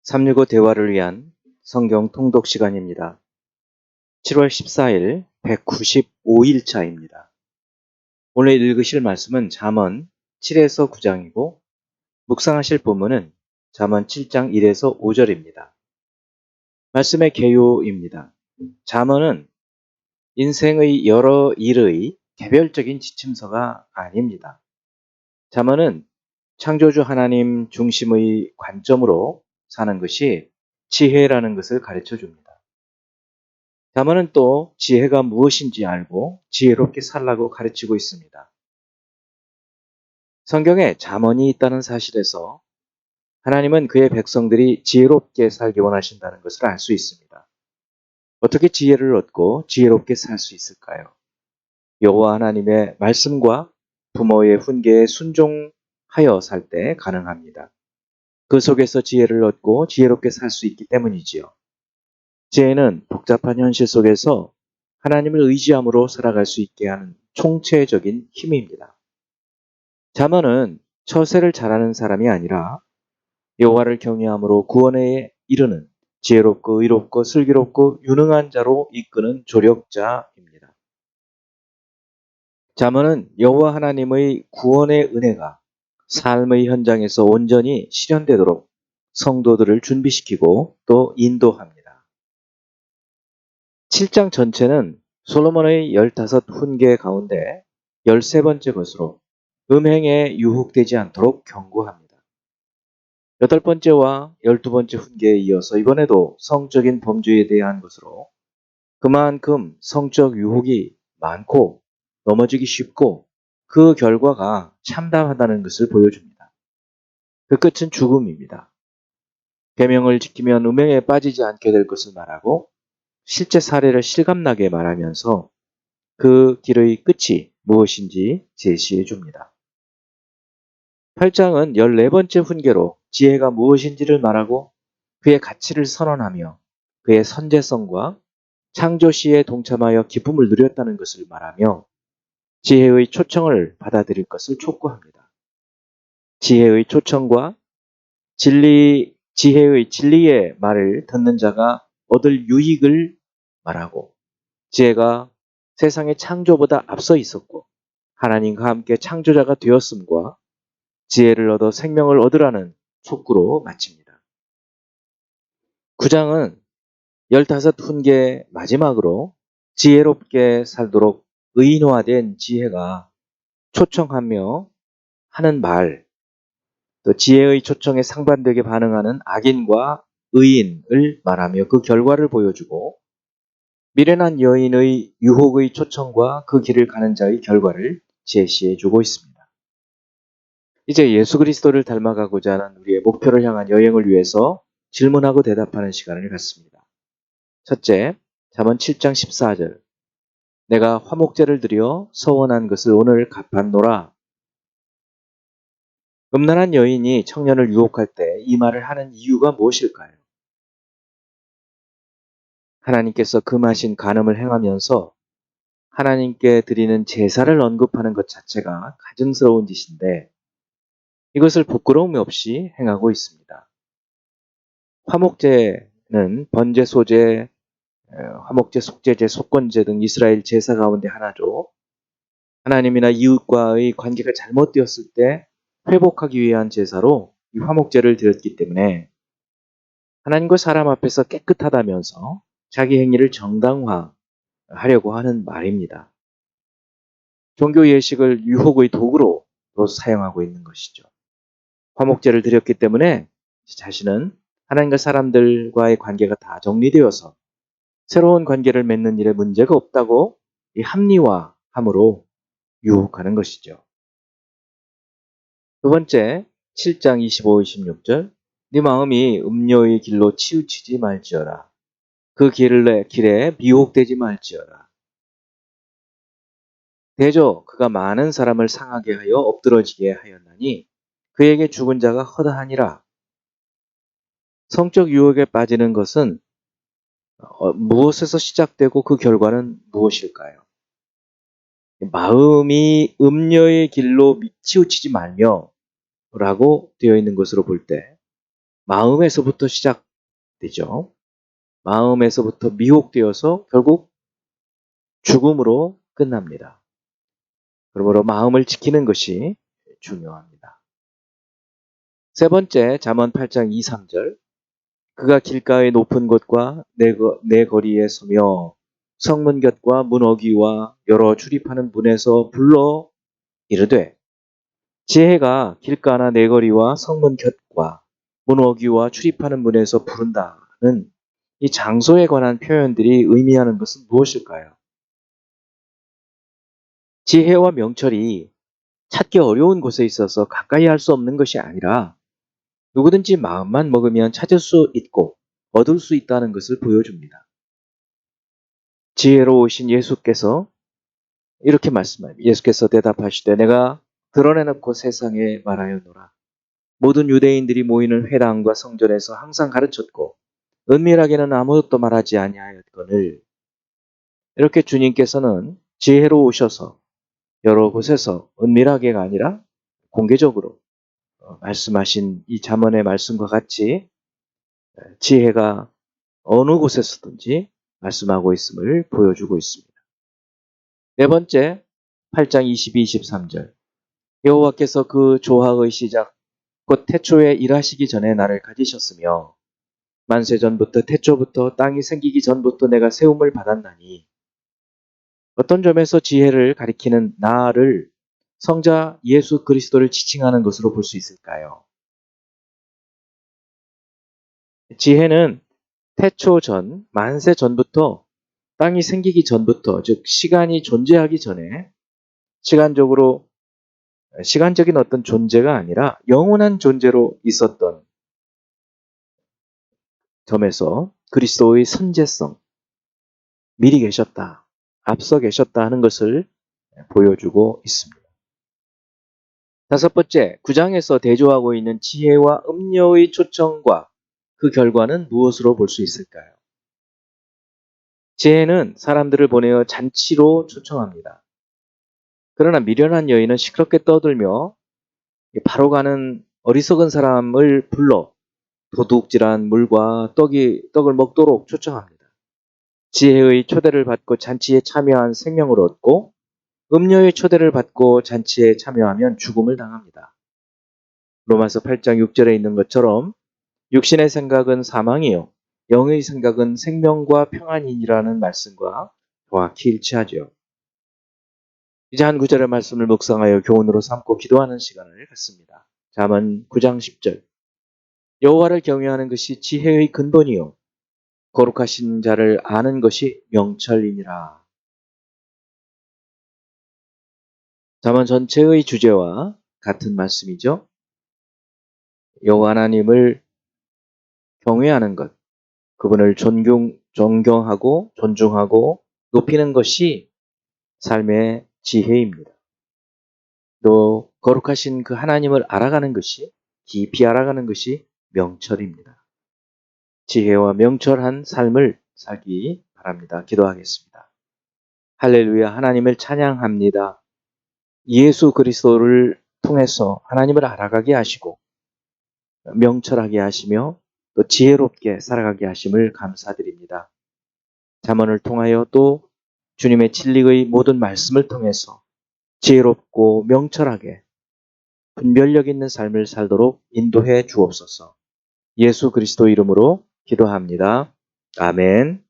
365 대화를 위한 성경 통독 시간입니다. 7월 14일 195일 차입니다. 오늘 읽으실 말씀은 잠언 7에서 9장이고 묵상하실 본문은 잠언 7장 1에서 5절입니다. 말씀의 개요입니다. 잠언은 인생의 여러 일의 개별적인 지침서가 아닙니다. 잠언은 창조주 하나님 중심의 관점으로 사는 것이 지혜라는 것을 가르쳐 줍니다. 잠언은 또 지혜가 무엇인지 알고 지혜롭게 살라고 가르치고 있습니다. 성경에 잠언이 있다는 사실에서 하나님은 그의 백성들이 지혜롭게 살기 원하신다는 것을 알 수 있습니다. 어떻게 지혜를 얻고 지혜롭게 살 수 있을까요? 여호와 하나님의 말씀과 부모의 훈계에 순종하여 살 때 가능합니다. 그 속에서 지혜를 얻고 지혜롭게 살 수 있기 때문이지요. 지혜는 복잡한 현실 속에서 하나님을 의지함으로 살아갈 수 있게 하는 총체적인 힘입니다. 잠언은 처세를 잘하는 사람이 아니라 여호와를 경외함으로 구원에 이르는 지혜롭고 의롭고 슬기롭고 유능한 자로 이끄는 조력자입니다. 잠언은 여호와 하나님의 구원의 은혜가 삶의 현장에서 온전히 실현되도록 성도들을 준비시키고 또 인도합니다. 7장 전체는 솔로몬의 15 훈계 가운데 13번째 것으로 음행에 유혹되지 않도록 경고합니다. 8번째와 12번째 훈계에 이어서 이번에도 성적인 범죄에 대한 것으로 그만큼 성적 유혹이 많고 넘어지기 쉽고 그 결과가 참담하다는 것을 보여줍니다. 그 끝은 죽음입니다. 계명을 지키면 음행에 빠지지 않게 될 것을 말하고 실제 사례를 실감나게 말하면서 그 길의 끝이 무엇인지 제시해 줍니다. 8장은 14번째 훈계로 지혜가 무엇인지를 말하고 그의 가치를 선언하며 그의 선제성과 창조 시에 동참하여 기쁨을 누렸다는 것을 말하며 지혜의 초청을 받아들일 것을 촉구합니다. 지혜의 초청과 지혜의 진리의 말을 듣는 자가 얻을 유익을 말하고 지혜가 세상의 창조보다 앞서 있었고 하나님과 함께 창조자가 되었음과 지혜를 얻어 생명을 얻으라는 촉구로 마칩니다. 9장은 15 훈계 마지막으로 지혜롭게 살도록 의인화된 지혜가 초청하며 하는 말, 또 지혜의 초청에 상반되게 반응하는 악인과 의인을 말하며 그 결과를 보여주고 미련한 여인의 유혹의 초청과 그 길을 가는 자의 결과를 제시해주고 있습니다. 이제 예수 그리스도를 닮아가고자 하는 우리의 목표를 향한 여행을 위해서 질문하고 대답하는 시간을 갖습니다. 첫째, 잠언 7장 14절. 내가 화목제를 드려 서원한 것을 오늘 갚았노라. 음란한 여인이 청년을 유혹할 때 이 말을 하는 이유가 무엇일까요? 하나님께서 금하신 간음을 행하면서 하나님께 드리는 제사를 언급하는 것 자체가 가증스러운 짓인데 이것을 부끄러움 없이 행하고 있습니다. 화목제는 번제, 소제, 화목제, 속죄제, 속건제 등 이스라엘 제사 가운데 하나죠. 하나님이나 이웃과의 관계가 잘못되었을 때 회복하기 위한 제사로 이 화목제를 드렸기 때문에 하나님과 사람 앞에서 깨끗하다면서 자기 행위를 정당화하려고 하는 말입니다. 종교 예식을 유혹의 도구로 또 사용하고 있는 것이죠. 화목제를 드렸기 때문에 자신은 하나님과 사람들과의 관계가 다 정리되어서 새로운 관계를 맺는 일에 문제가 없다고 이 합리화함으로 유혹하는 것이죠. 두 번째, 7장 25, 26절. 네 마음이 음료의 길로 치우치지 말지어라. 그 길에 미혹되지 말지어라. 대저 그가 많은 사람을 상하게 하여 엎드러지게 하였나니 그에게 죽은 자가 허다하니라. 성적 유혹에 빠지는 것은 무엇에서 시작되고 그 결과는 무엇일까요? 마음이 음녀의 길로 치우치지 말며 라고 되어 있는 것으로 볼 때 마음에서부터 시작되죠. 마음에서부터 미혹되어서 결국 죽음으로 끝납니다. 그러므로 마음을 지키는 것이 중요합니다. 세 번째, 잠언 8장 2, 3절. 그가 길가의 높은 곳과 내 거리에 서며 성문 곁과 문 어귀와 여러 출입하는 문에서 불러 이르되, 지혜가 길가나 내 거리와 성문 곁과 문 어귀와 출입하는 문에서 부른다는 이 장소에 관한 표현들이 의미하는 것은 무엇일까요? 지혜와 명철이 찾기 어려운 곳에 있어서 가까이 할 수 없는 것이 아니라 누구든지 마음만 먹으면 찾을 수 있고 얻을 수 있다는 것을 보여줍니다. 지혜로우신 예수께서 이렇게 말씀합니다. 예수께서 대답하시되 내가 드러내놓고 세상에 말하였노라. 모든 유대인들이 모이는 회당과 성전에서 항상 가르쳤고 은밀하게는 아무것도 말하지 아니하였거늘. 이렇게 주님께서는 지혜로우셔서 여러 곳에서 은밀하게가 아니라 공개적으로 말씀하신 이 잠언의 말씀과 같이 지혜가 어느 곳에서든지 말씀하고 있음을 보여주고 있습니다. 네 번째, 8장 22, 23절. 여호와께서 그 조화의 시작 곧 태초에 일하시기 전에 나를 가지셨으며 만세 전부터 태초부터 땅이 생기기 전부터 내가 세움을 받았나니. 어떤 점에서 지혜를 가리키는 나를 성자 예수 그리스도를 지칭하는 것으로 볼 수 있을까요? 지혜는 태초 전, 만세 전부터 땅이 생기기 전부터, 즉 시간이 존재하기 전에 시간적인 어떤 존재가 아니라 영원한 존재로 있었던 점에서 그리스도의 선제성, 미리 계셨다, 앞서 계셨다 하는 것을 보여주고 있습니다. 다섯 번째, 9장에서 대조하고 있는 지혜와 음녀의 초청과 그 결과는 무엇으로 볼 수 있을까요? 지혜는 사람들을 보내어 잔치로 초청합니다. 그러나 미련한 여인은 시끄럽게 떠들며 바로 가는 어리석은 사람을 불러 도둑질한 물과 떡을 먹도록 초청합니다. 지혜의 초대를 받고 잔치에 참여한 생명을 얻고 음녀의 초대를 받고 잔치에 참여하면 죽음을 당합니다. 로마서 8장 6절에 있는 것처럼 육신의 생각은 사망이요 영의 생각은 생명과 평안이니라는 말씀과 정확히 일치하죠. 이제 한 구절의 말씀을 묵상하여 교훈으로 삼고 기도하는 시간을 갖습니다. 잠언 9장 10절. 여호와를 경외하는 것이 지혜의 근본이요 거룩하신 자를 아는 것이 명철이니라. 잠언 전체의 주제와 같은 말씀이죠. 여호와 하나님을 경외하는 것, 그분을 존경하고 존중하고 높이는 것이 삶의 지혜입니다. 또 거룩하신 그 하나님을 알아가는 것이, 깊이 알아가는 것이 명철입니다. 지혜와 명철한 삶을 살기 바랍니다. 기도하겠습니다. 할렐루야. 하나님을 찬양합니다. 예수 그리스도를 통해서 하나님을 알아가게 하시고 명철하게 하시며 또 지혜롭게 살아가게 하심을 감사드립니다. 잠언을 통하여 또 주님의 진리의 모든 말씀을 통해서 지혜롭고 명철하게 분별력 있는 삶을 살도록 인도해 주옵소서. 예수 그리스도 이름으로 기도합니다. 아멘.